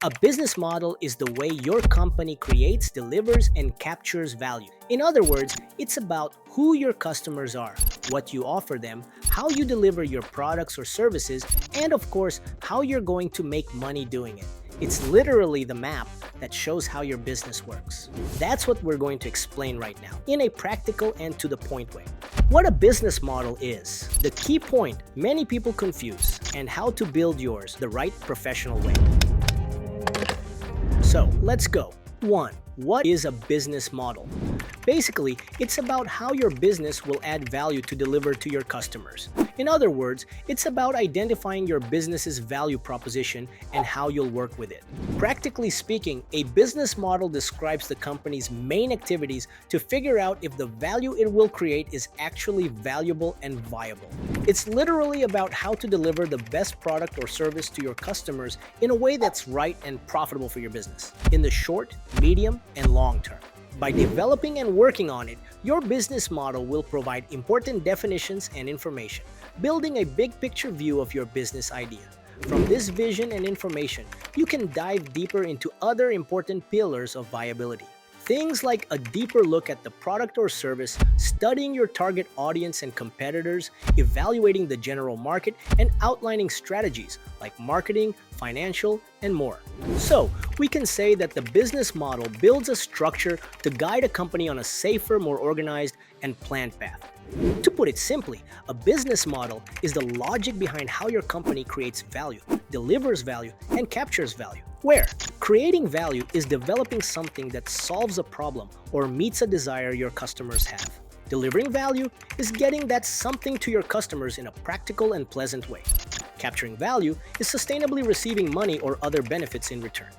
A business model is the way your company creates, delivers, and captures value. In other words, it's about who your customers are, what you offer them, how you deliver your products or services, and of course, how you're going to make money doing it. It's literally the map that shows how your business works. That's what we're going to explain right now, in a practical and to the point way. What a business model is, the key point many people confuse, and how to build yours the right professional way. So let's go. 1. What is a business model? Basically, it's about how your business will add value to deliver to your customers. In other words, it's about identifying your business's value proposition and how you'll work with it. Practically speaking, a business model describes the company's main activities to figure out if the value it will create is actually valuable and viable. It's literally about how to deliver the best product or service to your customers in a way that's right and profitable for your business, in the short, medium, and long term. By developing and working on it, your business model will provide important definitions and information, building a big picture view of your business idea. From this vision and information, you can dive deeper into other important pillars of viability. Things like a deeper look at the product or service, studying your target audience and competitors, evaluating the general market, and outlining strategies like marketing, financial, and more. So, we can say that the business model builds a structure to guide a company on a safer, more organized, and planned path. To put it simply, a business model is the logic behind how your company creates value, delivers value, and captures value. Where creating value is developing something that solves a problem or meets a desire your customers have. Delivering value is getting that something to your customers in a practical and pleasant way. Capturing value is sustainably receiving money or other benefits in return.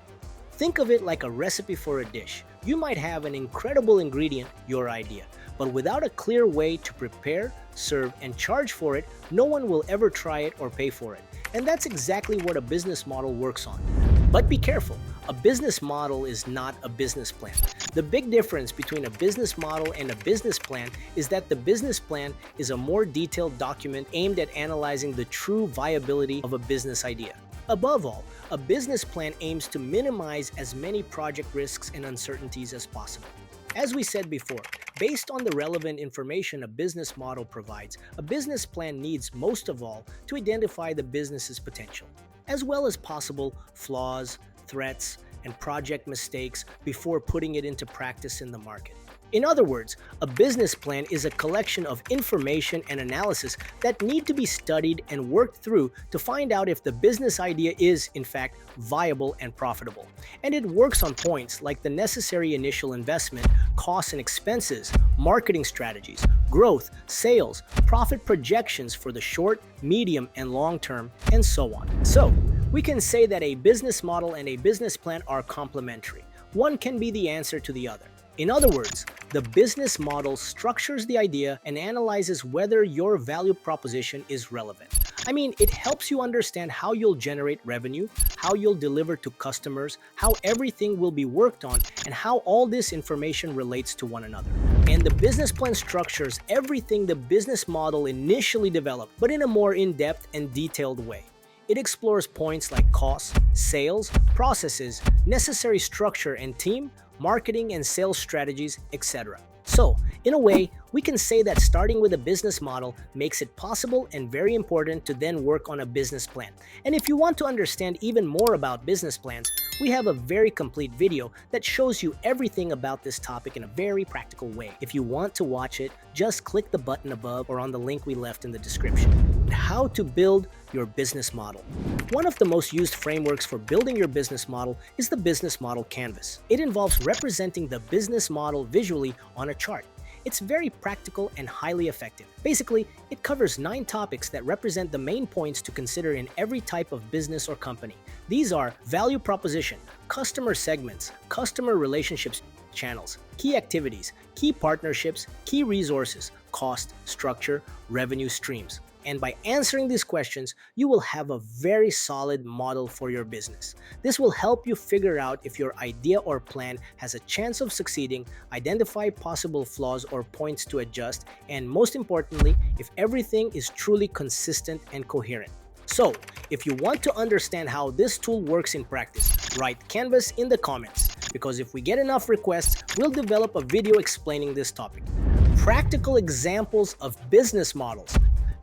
Think of it like a recipe for a dish. You might have an incredible ingredient, your idea, but without a clear way to prepare, serve, and charge for it, no one will ever try it or pay for it. And that's exactly what a business model works on. But be careful, a business model is not a business plan. The big difference between a business model and a business plan is that the business plan is a more detailed document aimed at analyzing the true viability of a business idea. Above all, a business plan aims to minimize as many project risks and uncertainties as possible. As we said before, based on the relevant information a business model provides, a business plan needs most of all to identify the business's potential, as well as possible flaws, threats, and project mistakes before putting it into practice in the market. In other words, a business plan is a collection of information and analysis that need to be studied and worked through to find out if the business idea is, in fact, viable and profitable. And it works on points like the necessary initial investment, costs and expenses, marketing strategies, growth, sales, profit projections for the short, medium, and long term, and so on. So, we can say that a business model and a business plan are complementary. One can be the answer to the other. In other words, the business model structures the idea and analyzes whether your value proposition is relevant. I mean, it helps you understand how you'll generate revenue, how you'll deliver to customers, how everything will be worked on, and how all this information relates to one another. And the business plan structures everything the business model initially developed, but in a more in-depth and detailed way. It explores points like costs, sales, processes, necessary structure and team, marketing and sales strategies, etc. So, in a way, we can say that starting with a business model makes it possible and very important to then work on a business plan. And if you want to understand even more about business plans, we have a very complete video that shows you everything about this topic in a very practical way. If you want to watch it, just click the button above or on the link we left in the description. How to build your business model. One of the most used frameworks for building your business model is the business model canvas. It involves representing the business model visually on a chart. It's very practical and highly effective. Basically, it covers 9 topics that represent the main points to consider in every type of business or company. These are value proposition, customer segments, customer relationships channels, key activities, key partnerships, key resources, cost, structure, revenue streams. And by answering these questions, you will have a very solid model for your business. This will help you figure out if your idea or plan has a chance of succeeding, identify possible flaws or points to adjust, and most importantly, if everything is truly consistent and coherent. So, if you want to understand how this tool works in practice, write Canvas in the comments, because if we get enough requests, we'll develop a video explaining this topic. Practical examples of business models.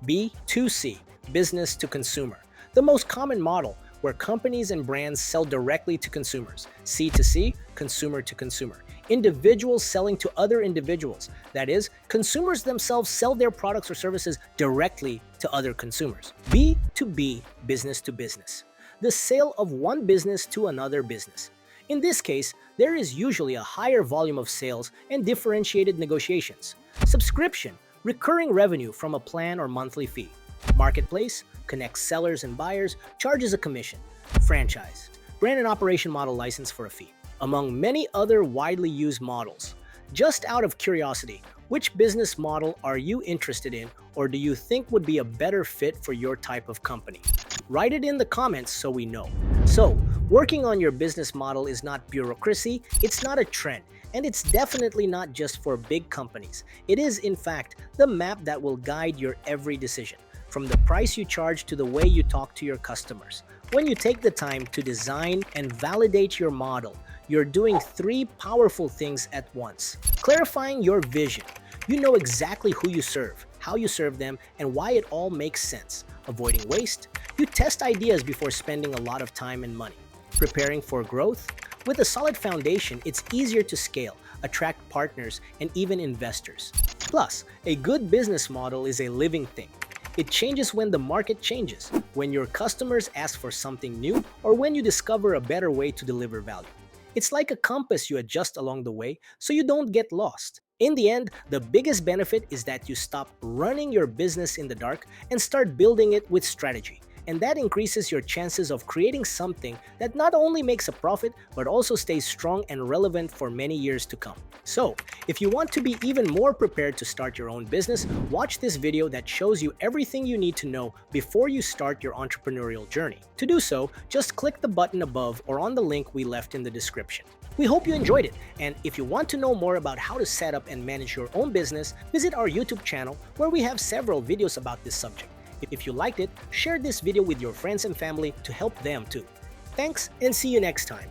B2C, business to consumer. The most common model, where companies and brands sell directly to consumers. C2C, consumer to consumer. Individuals selling to other individuals. That is, consumers themselves sell their products or services directly to other consumers. B2B, business to business. The sale of one business to another business. In this case, there is usually a higher volume of sales and differentiated negotiations. Subscription, recurring revenue from a plan or monthly fee. Marketplace, connects sellers and buyers, charges a commission. Franchise, brand and operation model license for a fee, among many other widely used models. Just out of curiosity, which business model are you interested in, or do you think would be a better fit for your type of company? Write it in the comments so we know. So, working on your business model is not bureaucracy, it's not a trend, and it's definitely not just for big companies. It is, in fact, the map that will guide your every decision, from the price you charge to the way you talk to your customers. When you take the time to design and validate your model, you're doing three powerful things at once. Clarifying your vision. You know exactly who you serve, how you serve them, and why it all makes sense. Avoiding waste. You test ideas before spending a lot of time and money. Preparing for growth. With a solid foundation, it's easier to scale, attract partners, and even investors. Plus, a good business model is a living thing. It changes when the market changes, when your customers ask for something new, or when you discover a better way to deliver value. It's like a compass you adjust along the way so you don't get lost. In the end, the biggest benefit is that you stop running your business in the dark and start building it with strategy. And that increases your chances of creating something that not only makes a profit, but also stays strong and relevant for many years to come. So, if you want to be even more prepared to start your own business, watch this video that shows you everything you need to know before you start your entrepreneurial journey. To do so, just click the button above or on the link we left in the description. We hope you enjoyed it, and if you want to know more about how to set up and manage your own business, visit our YouTube channel where we have several videos about this subject. If you liked it, share this video with your friends and family to help them too. Thanks, and see you next time.